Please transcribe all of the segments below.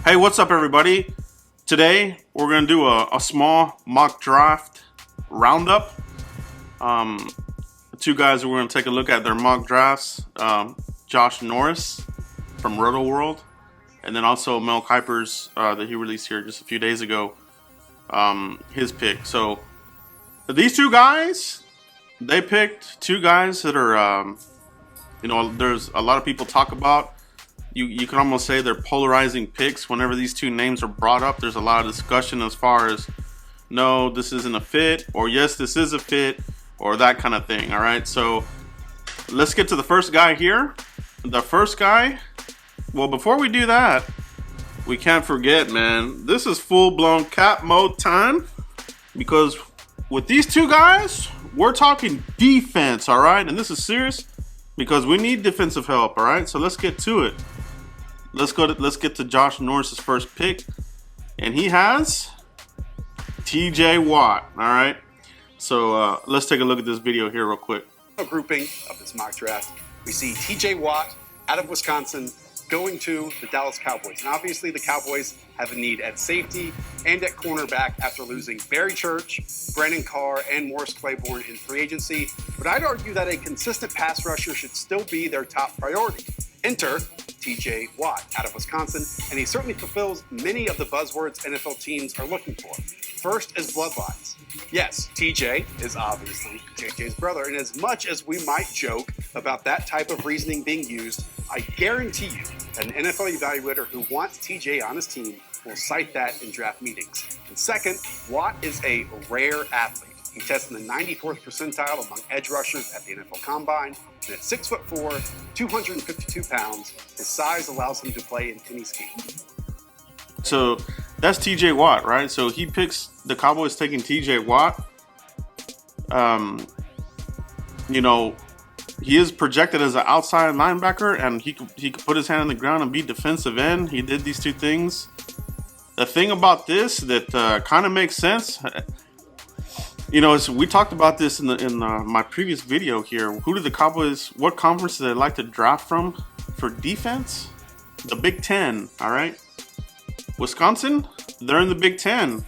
Hey, what's up, everybody? Today we're gonna do a small mock draft roundup. The two guys we're gonna take a look at their mock drafts. Josh Norris from Roto World, and then also Mel Kiper's that he released here just a few days ago. His pick. So these two guys, they picked two guys that are, there's a lot of people talk about. You can almost say they're polarizing picks. Whenever these two names are brought up, there's a lot of discussion as far as, no, this isn't a fit, or yes, this is a fit, or that kind of thing. All right, so let's get to the first guy here. The first guy, well, before we do that, we can't forget, man, this is full-blown cap mode time, because with these two guys, we're talking defense, all right? And this is serious because we need defensive help, all right? So let's get to it. Let's get to Josh Norris's first pick, and he has TJ Watt. All right, so let's take a look at this video here real quick. Grouping of this mock draft, we see TJ Watt out of Wisconsin going to the Dallas Cowboys, and obviously the Cowboys have a need at safety and at cornerback after losing Barry Church, Brandon Carr, and Morris Claiborne in free agency. But I'd argue that a consistent pass rusher should still be their top priority. Enter TJ Watt out of Wisconsin, and he certainly fulfills many of the buzzwords NFL teams are looking for. First is bloodlines. Yes, TJ is obviously JJ's brother, and as much as we might joke about that type of reasoning being used, I guarantee you that an NFL evaluator who wants TJ on his team will cite that in draft meetings. And second, Watt is a rare athlete. He tests in the 94th percentile among edge rushers at the NFL Combine, and at 6'4", 252 pounds, his size allows him to play in any scheme. So that's TJ Watt, right? So he picks the Cowboys taking TJ Watt. He is projected as an outside linebacker, and he could put his hand on the ground and be defensive end. He did these two things. The thing about this that kind of makes sense. We talked about this in my previous video here. Who do the Cowboys, what conference do they like to draft from for defense? The Big Ten, all right? Wisconsin, they're in the Big Ten.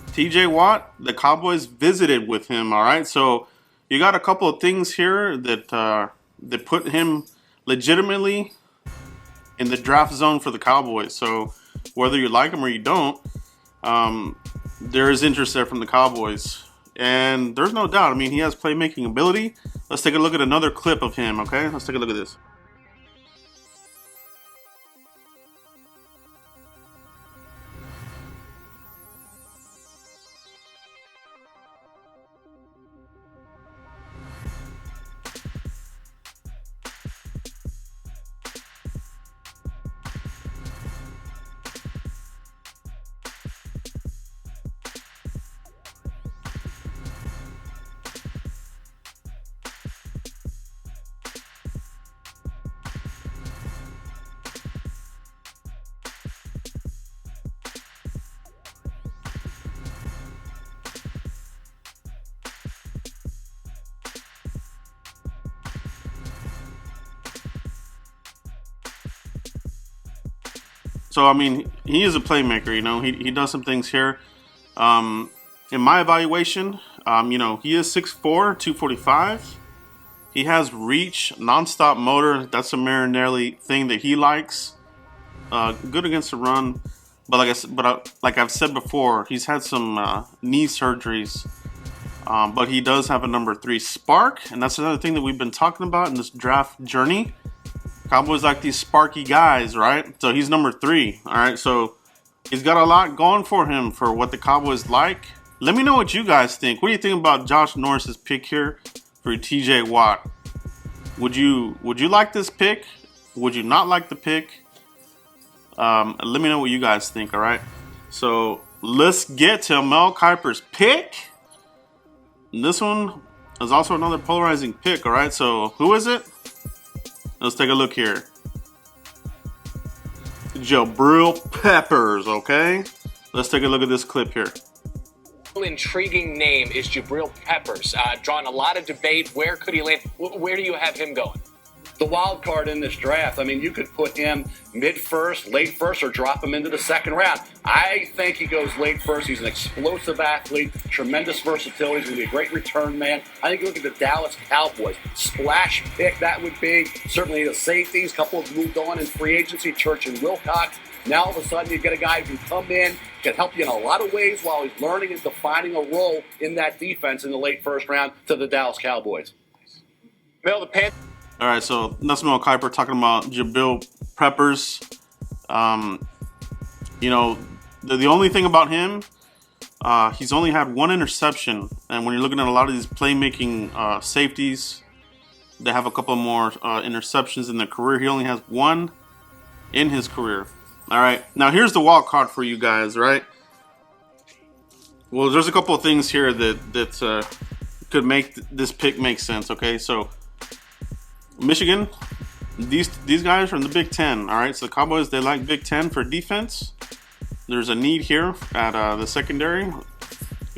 TJ Watt, the Cowboys visited with him, all right? So you got a couple of things here that put him legitimately in the draft zone for the Cowboys. So whether you like him or you don't, there is interest there from the Cowboys. And there's no doubt. I mean, he has playmaking ability. Let's take a look at another clip of him, okay? Let's take a look at this. So, I mean, he is a playmaker, He does some things here. In my evaluation, he is 6'4", 245. He has reach, nonstop motor. That's a Marinelli thing that he likes. Good against the run. But like I've said before, he's had some knee surgeries. But he does have a number 3 spark. And that's another thing that we've been talking about in this draft journey. Cowboys like these sparky guys, right? So he's number 3, all right? So he's got a lot going for him for what the Cowboys like. Let me know what you guys think. What do you think about Josh Norris's pick here for TJ Watt? Would you like this pick? Would you not like the pick? Let me know what you guys think, all right? So let's get to Mel Kiper's pick. And this one is also another polarizing pick, all right? So who is it? Let's take a look here. Jabril Peppers, okay? Let's take a look at this clip here. Intriguing name is Jabril Peppers. Drawing a lot of debate. Where could he land? Where do you have him going? the wild card in this draft. I mean, you could put him mid-first, late-first, or drop him into the second round. I think he goes late-first. He's an explosive athlete, tremendous versatility. He's going to be a great return man. I think you look at the Dallas Cowboys. Splash pick, that would be. Certainly the safeties, a couple have moved on in free agency, Church and Wilcox. Now, all of a sudden, you get a guy who can come in, can help you in a lot of ways while he's learning and defining a role in that defense in the late first round to the Dallas Cowboys. Mel, the Panthers. All right, so that's Mel Kiper talking about Jabril Peppers. You know, the only thing about him, he's only had one interception. And when you're looking at a lot of these playmaking safeties, they have a couple more interceptions in their career. He only has one in his career. All right, now here's the wild card for you guys, right? Well, there's a couple of things here that could make this pick make sense. Okay, so Michigan, these guys are in the Big Ten. All right, so the Cowboys, they like Big Ten for defense. There's a need here at the secondary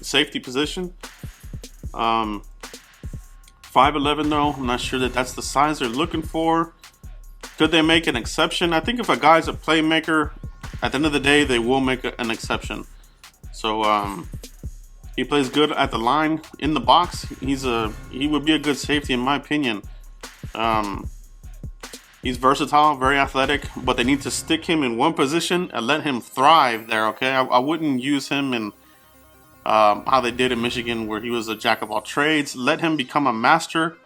safety position. 5'11" though, I'm not sure that that's the size they're looking for. Could they make an exception? I think if a guy's a playmaker, at the end of the day, they will make an exception. So he plays good at the line, in the box. He would be a good safety in my opinion. He's versatile, very athletic, but they need to stick him in one position and let him thrive there. Okay, I wouldn't use him in how they did in Michigan, where he was a jack of all trades. Let him become a master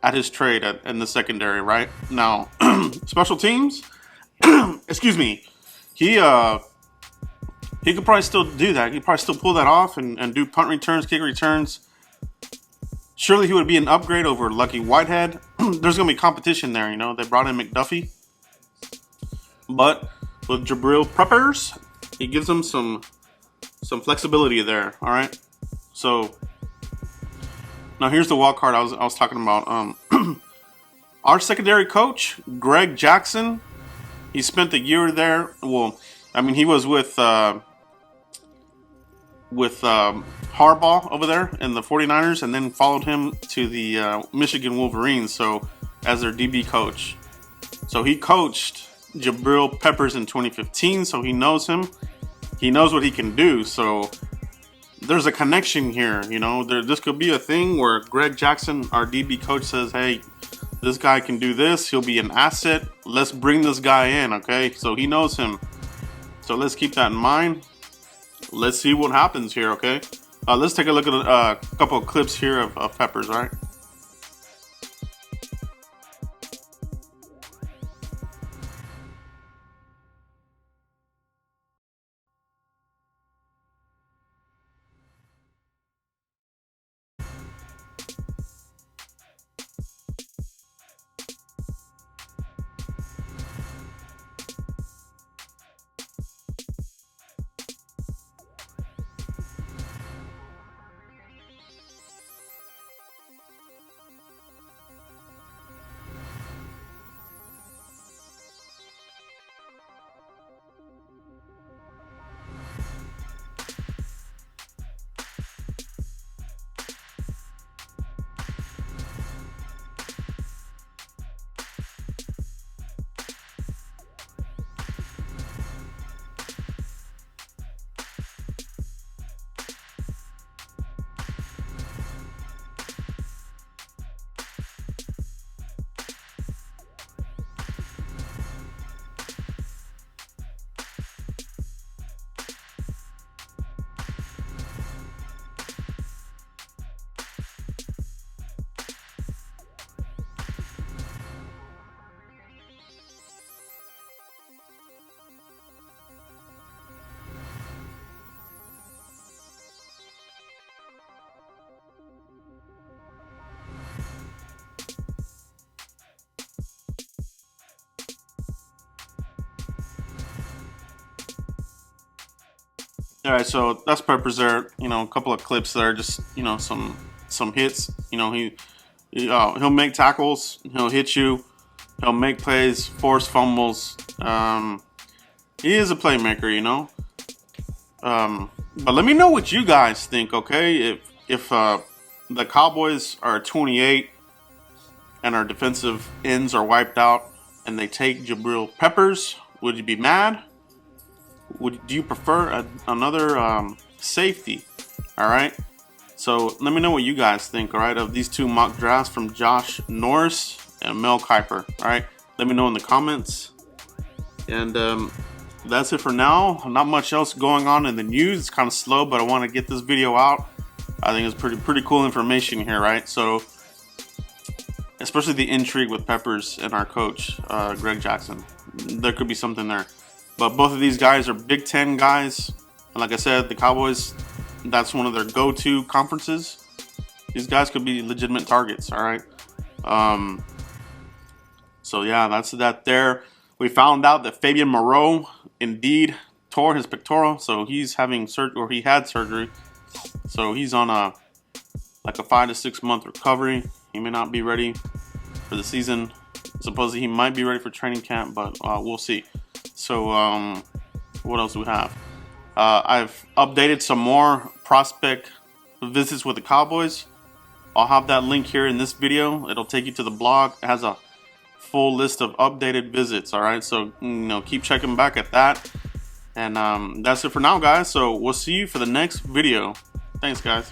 at his trade in the secondary, right? Now, special teams, excuse me, he could probably still do that. He could probably still pull that off and do punt returns, kick returns. Surely he would be an upgrade over Lucky Whitehead. There's going to be competition there, you know. They brought in McDuffie. But with Jabril Peppers, he gives them some flexibility there, all right? So now here's the wild card I was talking about. Our secondary coach, Greg Jackson, he spent a year there. Well, I mean, he was with Harbaugh over there in the 49ers, and then followed him to the Michigan Wolverines, so as their DB coach. So he coached Jabril Peppers in 2015, so he knows him. He knows what he can do. So there's a connection here, you know. This could be a thing where Greg Jackson, our DB coach, says, hey, this guy can do this. He'll be an asset. Let's bring this guy in, okay? So he knows him. So let's keep that in mind. Let's see what happens here, okay? Let's take a look at a couple of clips here of Peppers, all right? All right, so that's Peppers there. You know, a couple of clips there, just, you know, some hits. You know, he'll make tackles, he'll hit you, he'll make plays, force fumbles. He is a playmaker, you know. But let me know what you guys think, okay? If the Cowboys are 28 and our defensive ends are wiped out and they take Jabril Peppers, would you be mad? Do you prefer another safety? All right. So let me know what you guys think, all right, of these two mock drafts from Josh Norris and Mel Kiper. All right. Let me know in the comments. And that's it for now. Not much else going on in the news. It's kind of slow, but I want to get this video out. I think it's pretty cool information here, right? So, especially the intrigue with Peppers and our coach, Greg Jackson. There could be something there. But both of these guys are Big Ten guys. And like I said, the Cowboys, that's one of their go-to conferences. These guys could be legitimate targets, all right? So, yeah, that's that there. We found out that Fabian Moreau indeed tore his pectoral. So, he's having surgery, or he had surgery. So, he's on a 5 to 6 month recovery. He may not be ready for the season. Supposedly he might be ready for training camp, but we'll see. So what else do we have? I've updated some more prospect visits with the Cowboys. I'll have that link here in this video. It'll take you to the blog. It has a full list of updated visits. All right, so keep checking back at that. And that's it for now, guys. So we'll see you for the next video. Thanks, guys.